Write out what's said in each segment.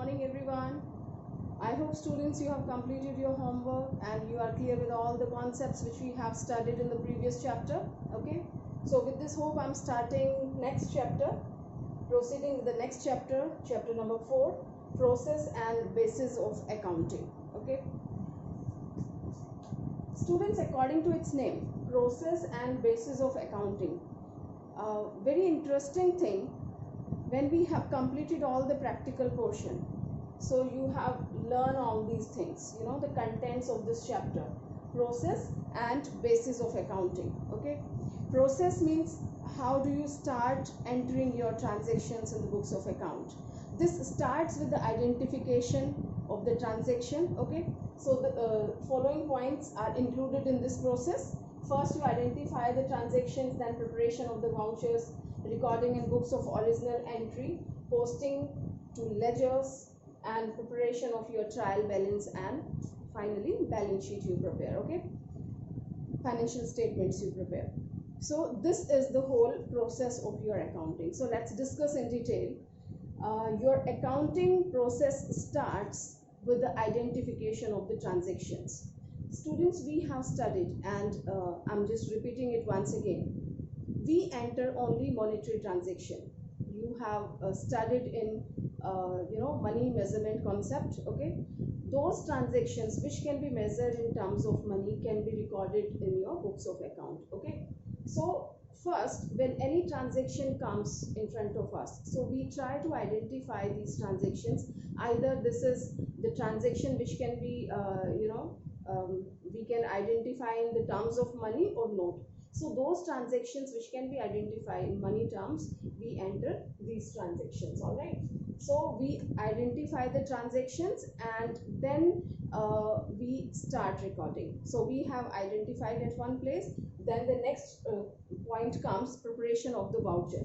morning everyone. I hope students you have completed your homework and you are clear with all the concepts which we have studied in the previous chapter. Okay, so with this hope I'm starting next chapter, proceeding with the next chapter, chapter number 4, process and basis of accounting. Okay, students, according to its name, process and basis of accounting, very interesting thing. When we have completed all the practical portion, so you have learned all these things, the contents of this chapter, process and basis of accounting. Okay, process means how do you start entering your transactions in the books of account. This starts with the identification of the transaction. Okay, so the following points are included in this process. First, you identify the transactions, then preparation of the vouchers, recording in books of original entry, posting to ledgers, and preparation of your trial balance, and finally balance sheet you prepare. Okay, financial statements you prepare. So this is the whole process of your accounting. So let's discuss in detail. Your accounting process starts with the identification of the transactions. Students, we have studied, and I'm just repeating it once again. We enter only monetary transaction. You have studied in money measurement concept. Okay, those transactions which can be measured in terms of money can be recorded in your books of account. Okay, so first, when any transaction comes in front of us, so we try to identify these transactions. Either this is the transaction which can be we can identify in the terms of money or not. So those transactions which can be identified in money terms, we enter these transactions. All right, so we identify the transactions and then we start recording. So we have identified at one place, then the next point comes preparation of the voucher.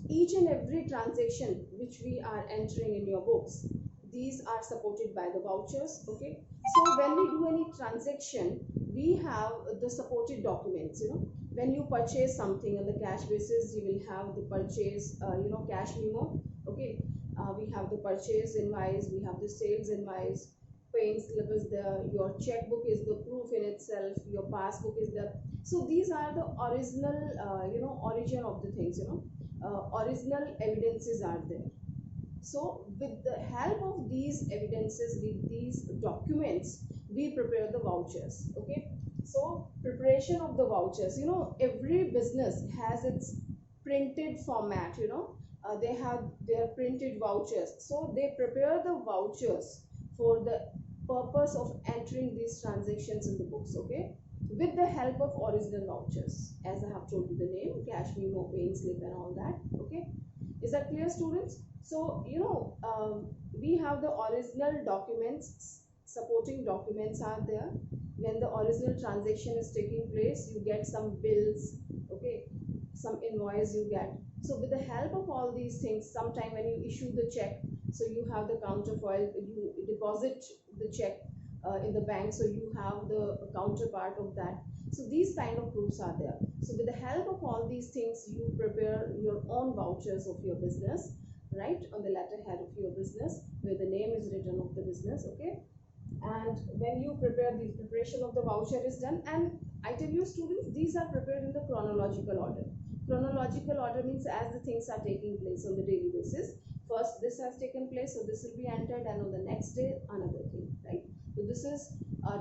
Each and every transaction which we are entering in your books, these are supported by the vouchers. Okay, so when we do any transaction, we have the supported documents. When you purchase something on the cash basis, you will have the purchase cash memo. Okay, we have the purchase invoice, we have the sales invoice, paying slip is there, your checkbook is the proof in itself, your passbook is there. So these are the original origin of the things. Original evidences are there. So with the help of these evidences, with these documents, we prepare the vouchers. Okay, so preparation of the vouchers, every business has its printed format. They have their printed vouchers, so they prepare the vouchers for the purpose of entering these transactions in the books. Okay, with the help of original vouchers, as I have told you the name, cash memo, paying slip and all that. Okay, is that clear, students? So we have the original documents, supporting documents are there. When the original transaction is taking place, you get some bills. Okay, some invoice you get. So with the help of all these things, sometime when you issue the check, so you have the counterfoil, you deposit the check in the bank, so you have the counterpart of that. So these kind of proofs are there. So with the help of all these things, you prepare your own vouchers of your business, right, on the letterhead of your business where the name is written of the business. Okay, and when you prepare, the preparation of the voucher is done, and I tell you, students, these are prepared in the chronological order. Chronological order means as the things are taking place on the daily basis. First this has taken place, so this will be entered, and on the next day another thing, right? So this is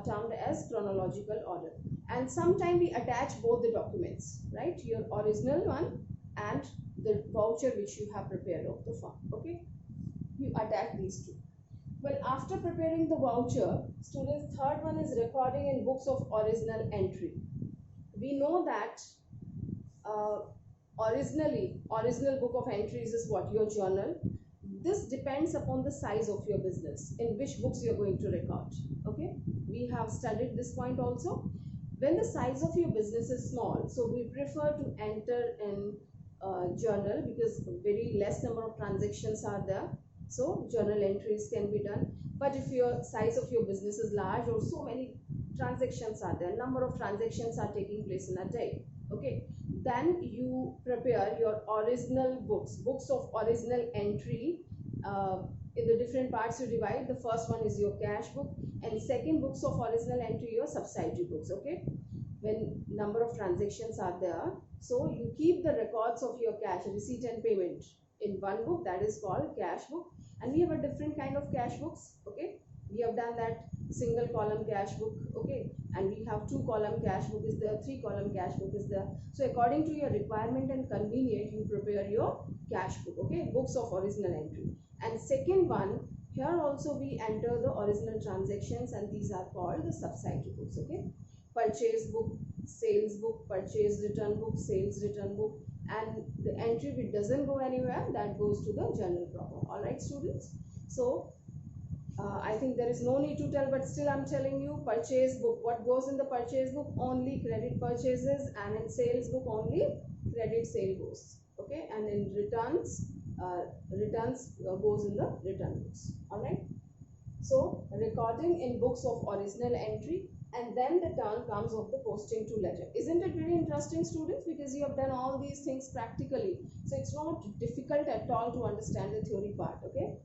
termed as chronological order. And sometime we attach both the documents, right, your original one and the voucher which you have prepared of the firm. Okay, you attach these two. Well, after preparing the voucher, students, third one is recording in books of original entry. We know that original book of entries is what? Your journal. This depends upon the size of your business, in which books you are going to record. Okay, we have studied this point also. When the size of your business is small, so we prefer to enter in journal, because very less number of transactions are there, so journal entries can be done. But if your size of your business is large, or so many transactions are there, number of transactions are taking place in a day, okay, then you prepare your original books of original entry in the different parts you divide. The first one is your cash book, and second, books of original entry, your subsidiary books. Okay, when number of transactions are there, so you keep the records of your cash receipt and payment in one book, that is called cash book. And we have a different kind of cash books. Okay, we have done that single column cash book. Okay, and we have 2-column cash book is there, 3-column cash book is there. So according to your requirement and convenient, you prepare your cash book. Okay, books of original entry. And second one, here also we enter the original transactions, and these are called the subsidiary books. Okay, purchase book, sales book, purchase return book, sales return book, and the entry which doesn't go anywhere, that goes to the journal proper. All right, students. So I think there is no need to tell, but still I'm telling you, purchase book, what goes in the purchase book? Only credit purchases, and in sales book only credit sale goes. Okay, and in returns goes in the return books. All right. So recording in books of original entry, and then the turn comes of the posting to ledger. Isn't it very interesting, students? Because you have done all these things practically, so it's not difficult at all to understand the theory part. Okay,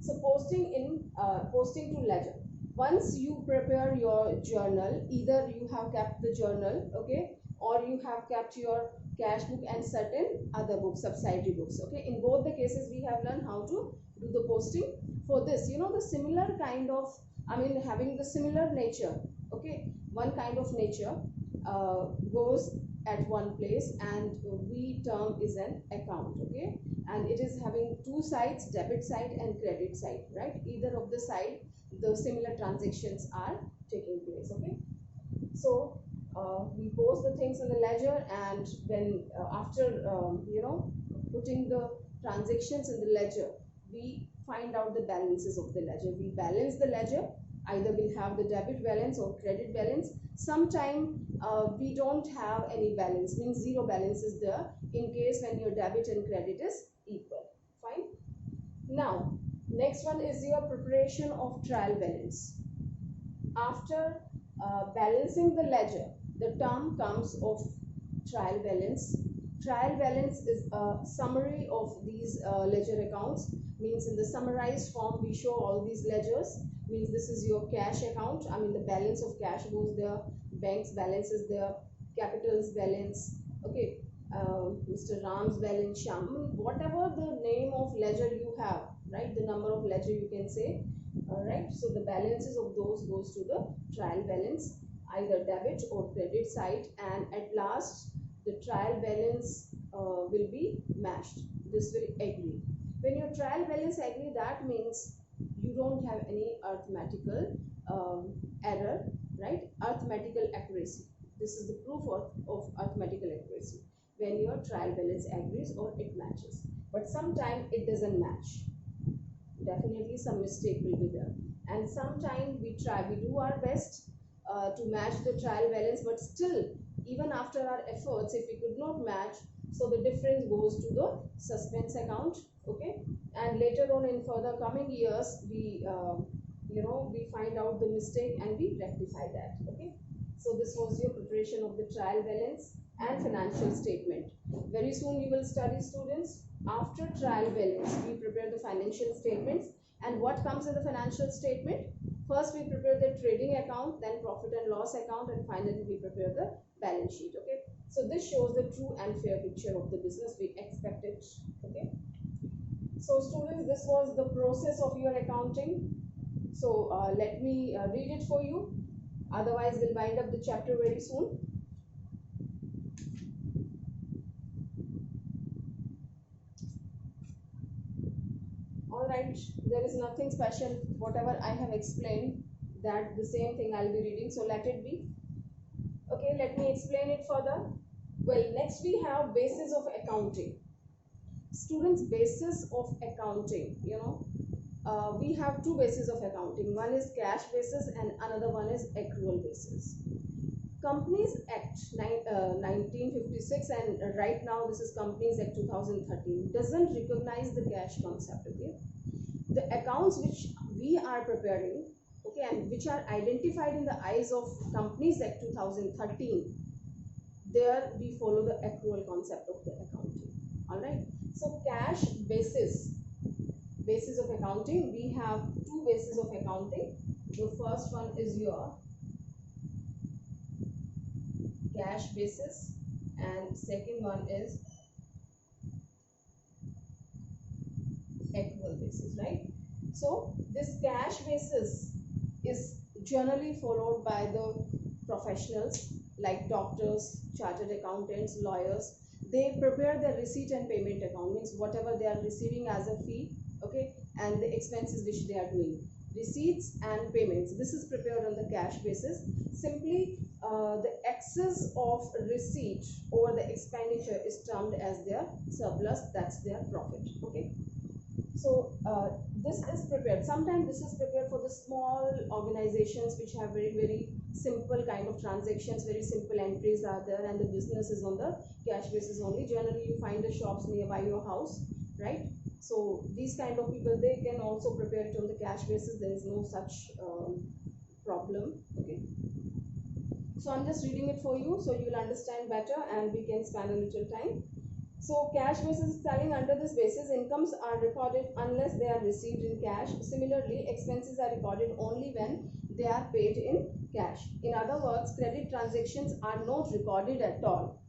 so posting to ledger. Once you prepare your journal, either you have kept the journal, okay, or you have kept your cash book and certain other books, subsidiary books. Okay, in both the cases we have learned how to do the posting. For this, the similar kind of, having the similar nature. Okay, one kind of nature goes at one place, and we term is an account. Okay, and it is having two sides, debit side and credit side, right? Either of the side, the similar transactions are taking place. Okay, so we post the things in the ledger, and when after putting the transactions in the ledger, we find out the balances of the ledger. We balance the ledger, either we'll have the debit balance or credit balance. Sometime we don't have any balance, means zero balance is there, in case when your debit and credit is equal. Fine. Now next one is your preparation of trial balance. After balancing the ledger, the term comes of trial balance. Trial balance is a summary of these ledger accounts, means in the summarized form we show all these ledgers. Means this is your cash account, the balance of cash goes there, bank's balance is there, capital's balance, okay, Mr. Ram's balance, Shyam, whatever the name of ledger you have, right, the number of ledger you can say. All right, so the balances of those goes to the trial balance, either debit or credit side, and at last the trial balance will be matched. This will agree. When your trial balance agree, that means you don't have any arithmetical error, right? Arithmetical accuracy. This is the proof of arithmetical accuracy, when your trial balance agrees or it matches. But sometimes it doesn't match. Definitely some mistake will be there, and sometimes we do our best to match the trial balance, but still, even after our efforts, if we could not match, so the difference goes to the suspense account. Okay, and later on in further coming years, we we find out the mistake and we rectify that. Okay, so this was your preparation of the trial balance and financial statement. Very soon you will study, students. After trial balance, we prepare the financial statements, and what comes in the financial statement? First we prepare the trading account, then profit and loss account, and finally we prepare the balance sheet. Okay, so this shows the true and fair picture of the business we expected. Okay, so students, this was the process of your accounting. So let me read it for you, otherwise we'll wind up the chapter very soon. Alright, there is nothing special, whatever I have explained, that the same thing I'll be reading, so let it be. Okay, let me explain it further. Well, next we have basis of accounting. Students, basis of accounting, we have two bases of accounting. One is cash basis and another one is accrual basis. Companies Act 1956, and right now this is Companies Act 2013, doesn't recognize the cash concept. Okay, the accounts which we are preparing, okay, and which are identified in the eyes of Companies Act 2013, there we follow the accrual concept of the accounting. All right, so cash basis basis of accounting, we have two bases of accounting. The first one is your cash basis and second one is accrual basis, right? So this cash basis is generally followed by the professionals like doctors, chartered accountants, lawyers. They prepare their receipt and payment account, means whatever they are receiving as a fee, okay, and the expenses which they are doing, receipts and payments, this is prepared on the cash basis. Simply the excess of receipt over the expenditure is termed as their surplus, that's their profit, okay. So this is prepared. Sometimes this is prepared for the small organizations which have very simple kind of transactions, very simple entries are there, and the business is on the cash basis only. Generally, you find the shops nearby your house, right? So these kind of people, they can also prepare it on the cash basis. There is no such problem. Okay. So I'm just reading it for you so you'll understand better and we can spend a little time. So cash basis is telling under this basis incomes are recorded unless they are received in cash. Similarly, expenses are recorded only when they are paid in cash. In other words, credit transactions are not recorded at all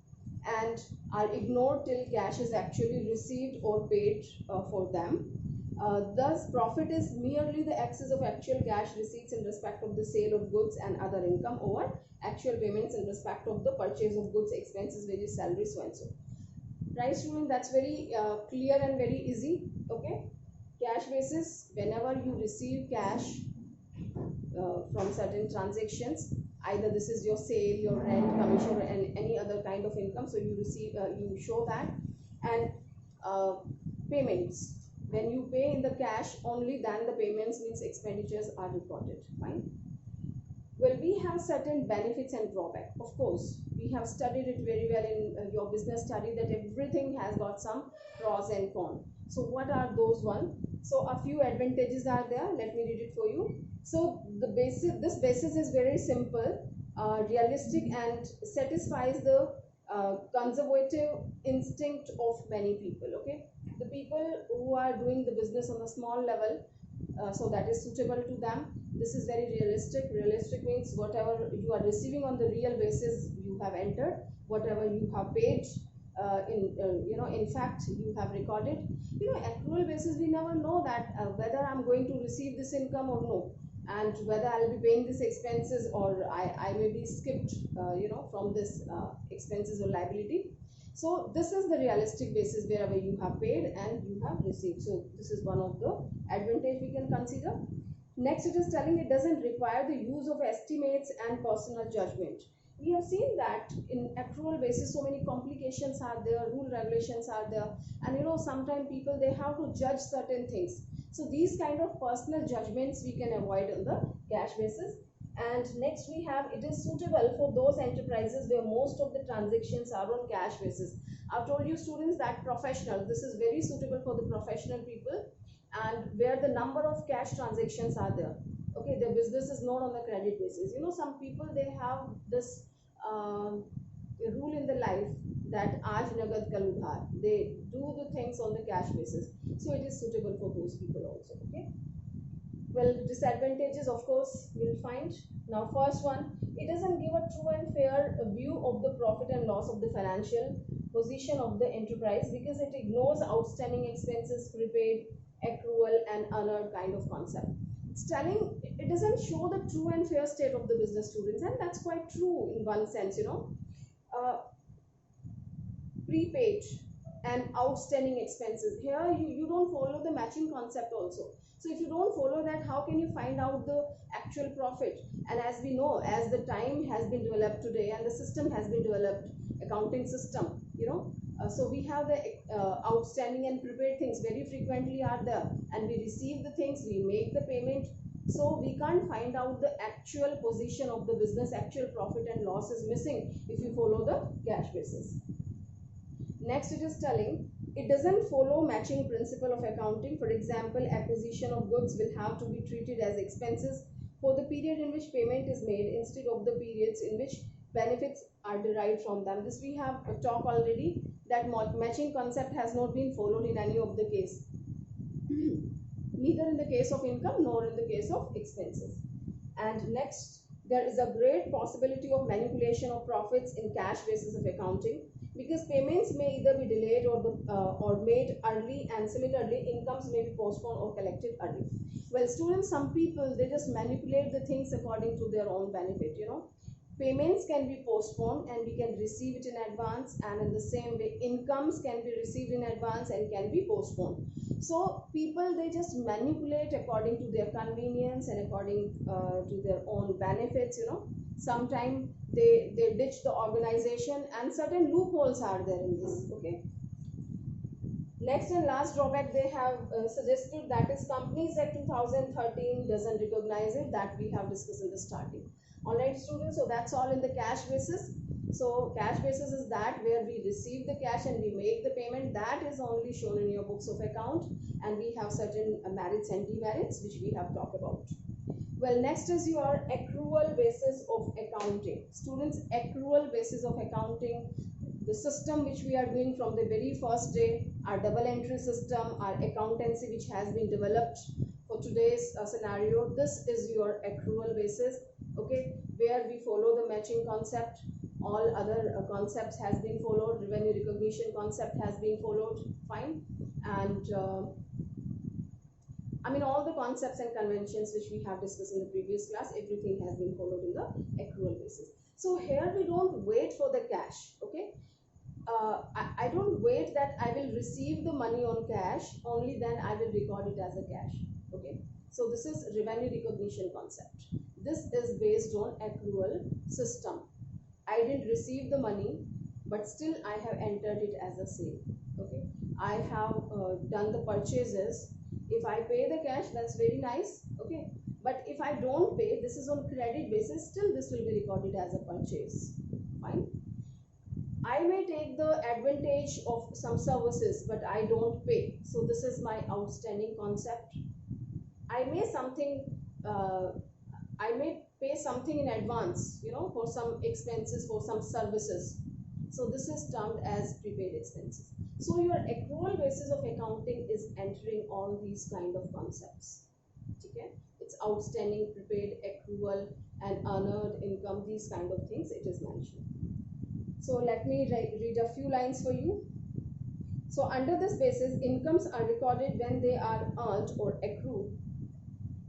and are ignored till cash is actually received or paid for them. Thus, profit is merely the excess of actual cash receipts in respect of the sale of goods and other income over actual payments in respect of the purchase of goods, expenses, wages, salary, so and so. Right, student? That's very clear and very easy. Okay, cash basis, whenever you receive cash from certain transactions, either this is your sale, your rent, commission, or any other kind of income, so you receive, you show that. And payments, when you pay in the cash, only then the payments, means expenditures, are recorded. Fine. Well, we have certain benefits and drawback. Of course, we have studied it very well in your business study that everything has got some pros and cons. So what are those one? So a few advantages are there. Let me read it for you. So this basis is very simple, realistic, and satisfies the conservative instinct of many people. Okay, the people who are doing the business on a small level, so that is suitable to them. This is very realistic. Realistic means whatever you are receiving on the real basis you have entered, whatever you have paid in fact you have recorded. Accrual basis, we never know that whether I'm going to receive this income or no, and whether I'll be paying these expenses or I may be skipped from this expenses or liability. So this is the realistic basis, wherever you have paid and you have received. So this is one of the advantage we can consider. Next, it is telling it doesn't require the use of estimates and personal judgment. We have seen that in accrual basis, so many complications are there, rule regulations are there, and sometimes people, they have to judge certain things. So these kind of personal judgments we can avoid on the cash basis. And next we have, it is suitable for those enterprises where most of the transactions are on cash basis. I've told you, students, that professional, this is very suitable for the professional people, and where the number of cash transactions are there. Okay, their business is not on the credit basis. Some people, they have this rule in the life that aaj nagad kal udhar. They do the things on the cash basis. So it is suitable for those people also. Okay. Well, disadvantages, of course, we'll find. Now, first one, it doesn't give a true and fair view of the profit and loss of the financial position of the enterprise, because it ignores outstanding expenses, prepaid, accrual, and unearned kind of concept. It's telling, it doesn't show the true and fair state of the business, students, and that's quite true in one sense. Prepaid and outstanding expenses, here you don't follow the matching concept also. So if you don't follow that, how can you find out the actual profit? And as we know, as the time has been developed today and the system has been developed, accounting system, so we have the outstanding and prepaid things very frequently are there, and we receive the things, we make the payment, so we can't find out the actual position of the business. Actual profit and loss is missing if you follow the cash basis. Next, it is telling it doesn't follow matching principle of accounting. For example, acquisition of goods will have to be treated as expenses for the period in which payment is made instead of the periods in which benefits are derived from them. This we have talked already, that matching concept has not been followed in any of the case. in the case of income nor in the case of expenses. And next, there is a great possibility of manipulation of profits in cash basis of accounting, because payments may either be delayed or made early, and similarly incomes may be postponed or collected early. Well, students, some people, they just manipulate the things according to their own benefit. Payments can be postponed and we can receive it in advance, and in the same way incomes can be received in advance and can be postponed. So people, they just manipulate according to their convenience and according to their own benefits. Sometimes they ditch the organization, and certain loopholes are there in this. Okay. Next and last drawback they have suggested, that is Companies Act 2013 doesn't recognize it, that we have discussed in the starting. Alright students, so that's all in the cash basis. So cash basis is that where we receive the cash and we make the payment. That is only shown in your books of account, and we have certain merits and demerits which we have talked about. Well, next is your accrual basis of accounting. Students, accrual basis of accounting, the system which we are doing from the very first day, our double entry system, our accountancy which has been developed for today's scenario, this is your accrual basis. Okay, where we follow the matching concept. All other concepts has been followed. Revenue recognition concept has been followed. Fine. And all the concepts and conventions which we have discussed in the previous class, everything has been followed in the accrual basis. So here we don't wait for the cash. Okay, I don't wait that I will receive the money on cash, only then I will record it as a cash. Okay, so this is revenue recognition concept. This is based on accrual system. I didn't receive the money, but still I have entered it as a sale. Okay, I have done the purchases. If I pay the cash, that's very nice. Okay, but if I don't pay, this is on credit basis, still this will be recorded as a purchase. Fine. I may take the advantage of some services, but I don't pay. So this is my outstanding concept. I may pay something in advance, for some expenses, for some services. So this is termed as prepaid expenses. So your accrual basis of accounting is entering all these kind of concepts. Okay, it's outstanding, prepaid, accrual, and unearned income. These kind of things it is mentioned. So let me read a few lines for you. So under this basis, incomes are recorded when they are earned or accrued,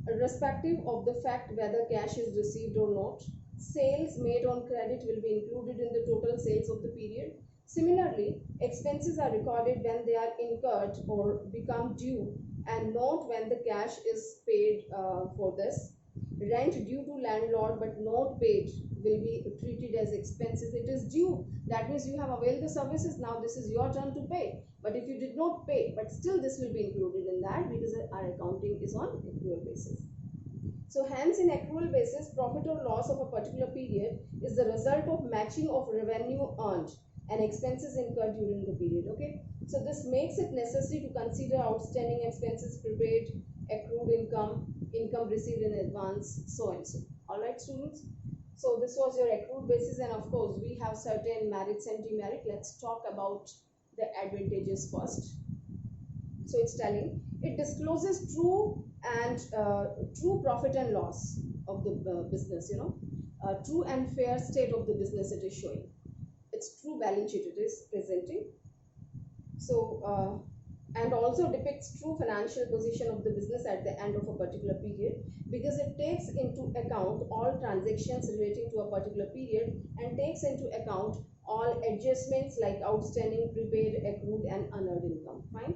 irrespective of the fact whether cash is received or not. Sales made on credit will be included in the total sales of the period. Similarly, expenses are recorded when they are incurred or become due, and not when the cash is paid for this. Rent due to landlord but not paid will be treated as expenses. It is due. That means you have availed the services. Now this is your turn to pay. But if you did not pay, but still this will be included in that, because our accounting is on accrual basis. So hence in accrual basis, profit or loss of a particular period is the result of matching of revenue earned and expenses incurred during the period. Okay, so this makes it necessary to consider outstanding expenses, prepaid, accrued income, income received in advance, so and so. All right students, so this was your accrued basis, and of course we have certain merits and demerit. Let's talk about the advantages first. So it's telling, it discloses true profit and loss of the business, true and fair state of the business it is showing. Its true balance sheet it is presenting. So and also depicts true financial position of the business at the end of a particular period, because it takes into account all transactions relating to a particular period and takes into account all adjustments like outstanding, prepaid, accrued, and unearned income. Fine.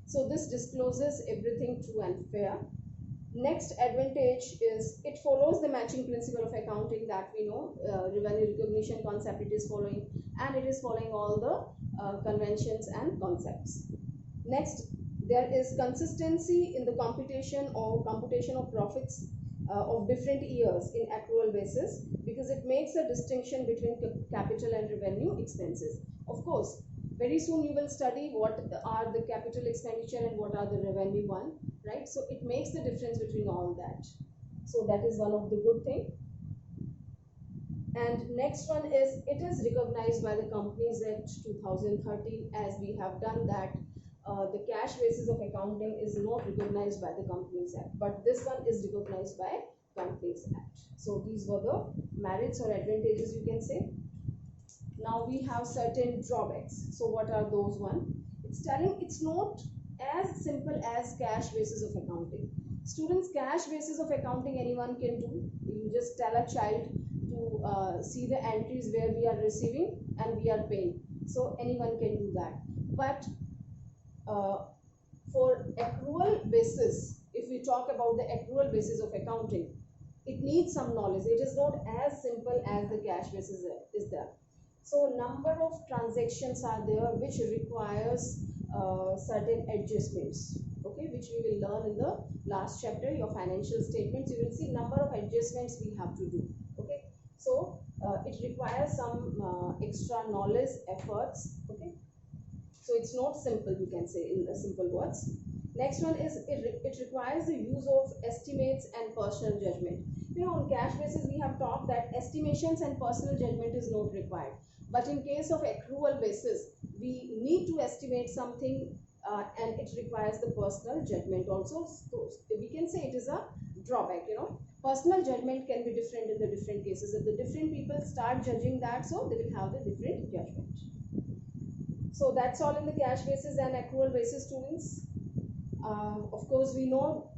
So this discloses everything true and fair. Next advantage is it follows the matching principle of accounting that we know, revenue recognition concept it is following, and it is following all the conventions and concepts. Next, there is consistency in the computation of profits of different years in accrual basis, because it makes a distinction between capital and revenue expenses. Of course, very soon you will study what are the capital expenditure and what are the revenue one, right? So it makes the difference between all that. So that is one of the good thing. And next one is, it is recognized by the Companies Act 2013, as we have done that the cash basis of accounting is not recognized by the Companies Act, but this one is recognized by Companies Act. So these were the merits or advantages, you can say. Now we have certain drawbacks. So what are those one? It's telling it's not as simple as cash basis of accounting. Students, cash basis of accounting anyone can do. You just tell a child to see the entries where we are receiving and we are paying. So anyone can do that. But for accrual basis, if we talk about the accrual basis of accounting, it needs some knowledge. It is not as simple as the cash basis is there. So number of transactions are there which requires certain adjustments, okay, which we will learn in the last chapter, your financial statements. You will see number of adjustments we have to do, okay. So it requires some extra knowledge, efforts, okay. So it's not simple, you can say in the simple words. Next one is it requires the use of estimates and personal judgment. You know, on cash basis we have talked that estimations and personal judgment is not required. But in case of accrual basis, we need to estimate something and it requires the personal judgment also. So we can say it is a drawback, you know. Personal judgment can be different in the different cases. If the different people start judging that, so they will have the different judgment. So that's all in the cash basis and accrual basis, students. Of course, we know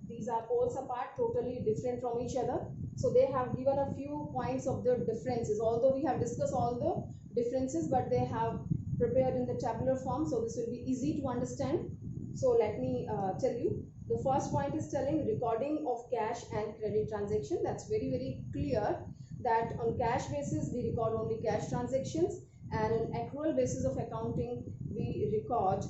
these are poles apart, totally different from each other. So they have given a few points of the differences. Although we have discussed all the differences, but they have prepared in the tabular form, so this will be easy to understand. So let me tell you. The first point is telling recording of cash and credit transaction. That's very, very clear that on cash basis we record only cash transactions, and on accrual basis of accounting we record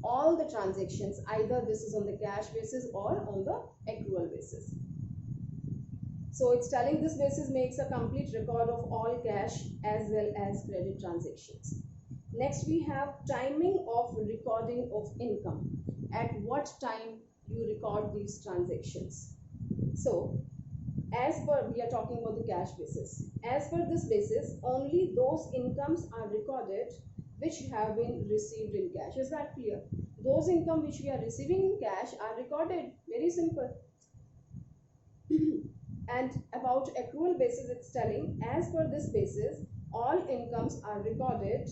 all the transactions, either this is on the cash basis or on the accrual basis. So it's telling this basis makes a complete record of all cash as well as credit transactions. Next we have timing of recording of income. At what time you record these transactions? So as per, we are talking about the cash basis. As per this basis, only those incomes are recorded which have been received in cash. Is that clear? Those income which we are receiving in cash are recorded. Very simple. And about accrual basis, it's telling as per this basis, all incomes are recorded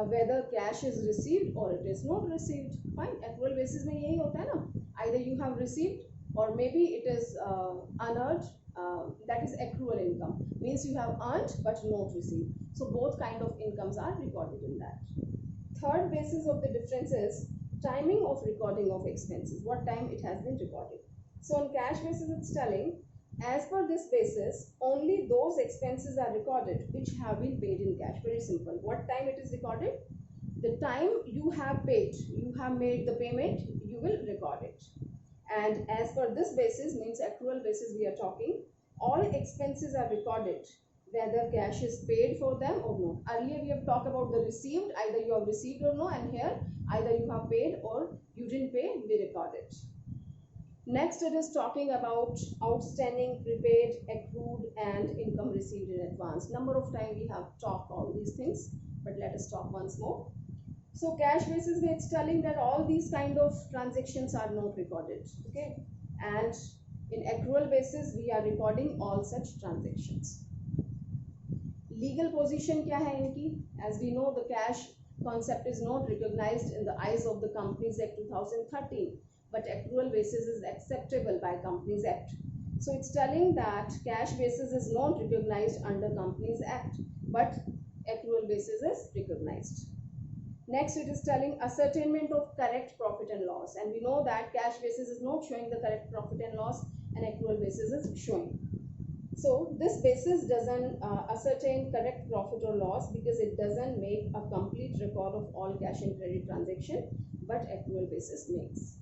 whether cash is received or it is not received. Fine. Accrual basis में यही होता है ना. Either you have received or maybe it is unearned. That is accrual income. Means you have earned but not received. So both kind of incomes are recorded in that. Third basis of the difference is timing of recording of expenses. What time it has been recorded. So on cash basis, it's telling as per this basis, only those expenses are recorded which have been paid in cash. Very simple. What time it is recorded? The time you have paid, you have made the payment, you will record it. And as per this basis, means accrual basis we are talking, all expenses are recorded whether cash is paid for them or not. Earlier we have talked about the received, either you have received or no, and here either you have paid or you didn't pay, we record it. Next it is talking about outstanding, prepaid, accrued and income received in advance. Number of times we have talked all these things, but let us talk once more. So cash basis, it's telling that all these kind of transactions are not recorded, okay, and in accrual basis we are recording all such transactions. Legal position क्या है इनकी? As we know, the cash concept is not recognized in the eyes of the Companies Act 2013, but accrual basis is acceptable by Companies Act. So it's telling that cash basis is not recognized under Companies Act, but accrual basis is recognized. Next, it is telling ascertainment of correct profit and loss, and we know that cash basis is not showing the correct profit and loss, and accrual basis is showing. So this basis doesn't ascertain correct profit or loss because it doesn't make a complete record of all cash and credit transaction, but accrual basis makes.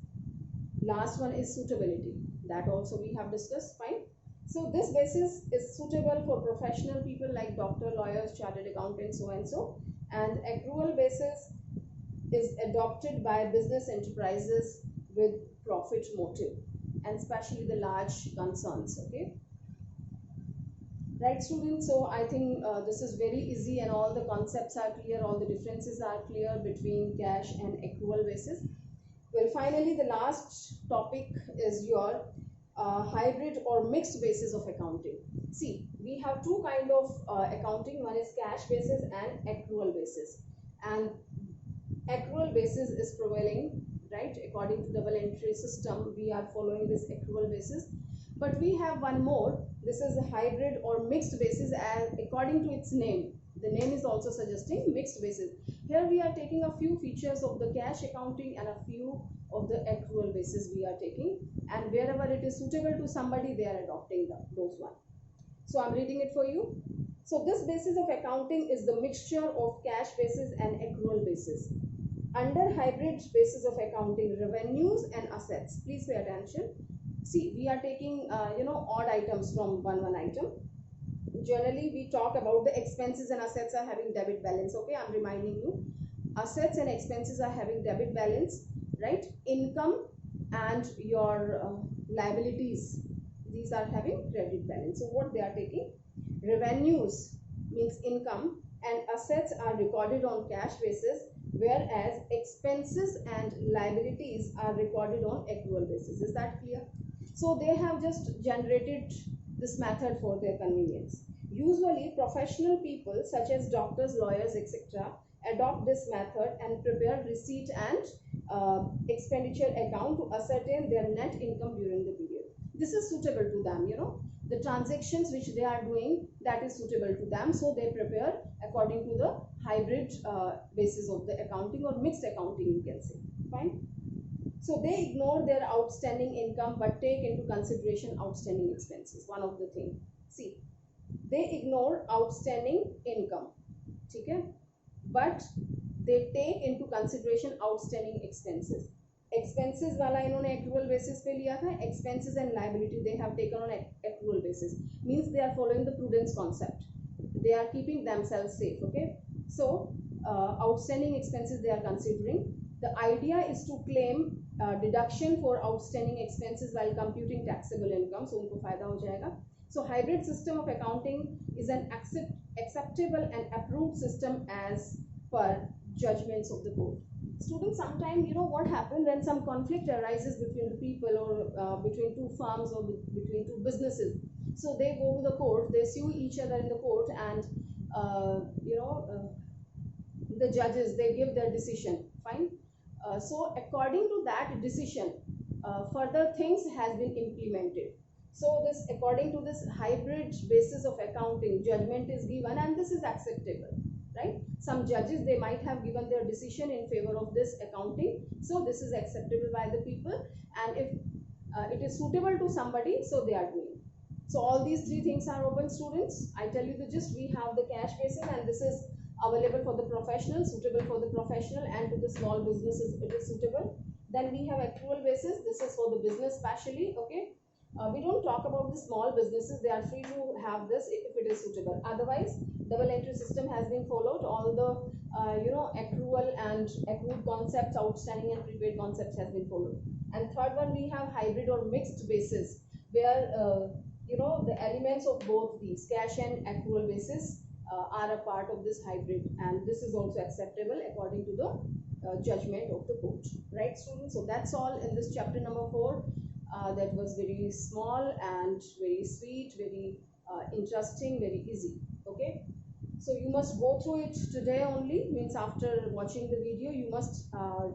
Last one is suitability. That also we have discussed. Fine. So this basis is suitable for professional people like doctor, lawyers, chartered accountants, so and so. And accrual basis is adopted by business enterprises with profit motive, and especially the large concerns. Okay. Right, students? So I think this is very easy and all the concepts are clear, all the differences are clear between cash and accrual basis. Well, finally, the last topic is your hybrid or mixed basis of accounting. See, we have two kind of accounting. One is cash basis and accrual basis. And accrual basis is prevailing, right? According to double entry system, we are following this accrual basis. But we have one more. This is a hybrid or mixed basis, as according to its name. The name is also suggesting mixed basis. Here we are taking a few features of the cash accounting and a few of the accrual basis we are taking, and wherever it is suitable to somebody, they are adopting those one. So I'm reading it for you. So this basis of accounting is the mixture of cash basis and accrual basis. Under hybrid basis of accounting, revenues and assets, please pay attention. See, we are taking odd items from one item. Generally we talk about the expenses and assets are having debit balance. Okay, I'm reminding you, assets and expenses are having debit balance, right? Income and your liabilities, these are having credit balance. So what they are taking, revenues means income and assets are recorded on cash basis, whereas expenses and liabilities are recorded on accrual basis. Is that clear? So they have just generated this method for their convenience. Usually professional people such as doctors, lawyers, etc. adopt this method and prepare receipt and expenditure account to ascertain their net income during the period. This is suitable to them, the transactions which they are doing, that is suitable to them, so they prepare according to the hybrid basis of the accounting or mixed accounting, you can say. Fine. So they ignore their outstanding income but take into consideration outstanding expenses. One of the thing, see, they ignore outstanding income, okay, but they take into consideration outstanding expenses. Expenses वाला इन्होंने accrual basis पे लिया था, expenses and liability they have taken on accrual basis. Means they are following the prudence concept. They are keeping themselves safe. Okay, so outstanding expenses they are considering. The idea is to claim deduction for outstanding expenses while computing taxable income, so उनको फायदा हो जाएगा. So hybrid system of accounting is an acceptable and approved system as per judgments of the court. Students, sometimes what happens when some conflict arises between the people or between two firms or between two businesses. So they go to the court, they sue each other in the court, and the judges, they give their decision. Fine. So according to that decision, further things has been implemented. So this, according to this hybrid basis of accounting, judgment is given and this is acceptable, right? Some judges, they might have given their decision in favor of this accounting, so this is acceptable by the people, and if it is suitable to somebody, so they are doing. So all these three things are open, students. I tell you the gist. We have the cash basis and this is available for the professional, suitable for the professional, and to the small businesses it is suitable. Then we have accrual basis. This is for the business specially. Okay, we don't talk about the small businesses. They are free to have this if it is suitable. Otherwise, double entry system has been followed. All the accrual and accrued concepts, outstanding and prepaid concepts has been followed. And third one, we have hybrid or mixed basis, where the elements of both these cash and accrual basis are a part of this hybrid, and this is also acceptable according to the judgment of the court. Right, students? So that's all in this chapter number 4. That was very small and very sweet, very interesting, very easy. Okay, so you must go through it today only. Means after watching the video, you must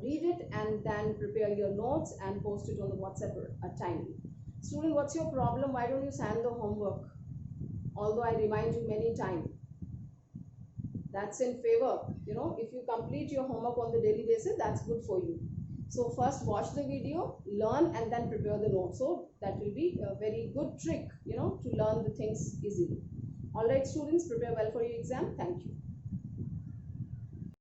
read it and then prepare your notes and post it on the WhatsApp timely. Student, what's your problem? Why don't you send the homework? Although I remind you many times, that's in favor. If you complete your homework on the daily basis, that's good for you. So first watch the video, learn, and then prepare the notes. So that will be a very good trick, to learn the things easily. All right, students, prepare well for your exam. Thank you.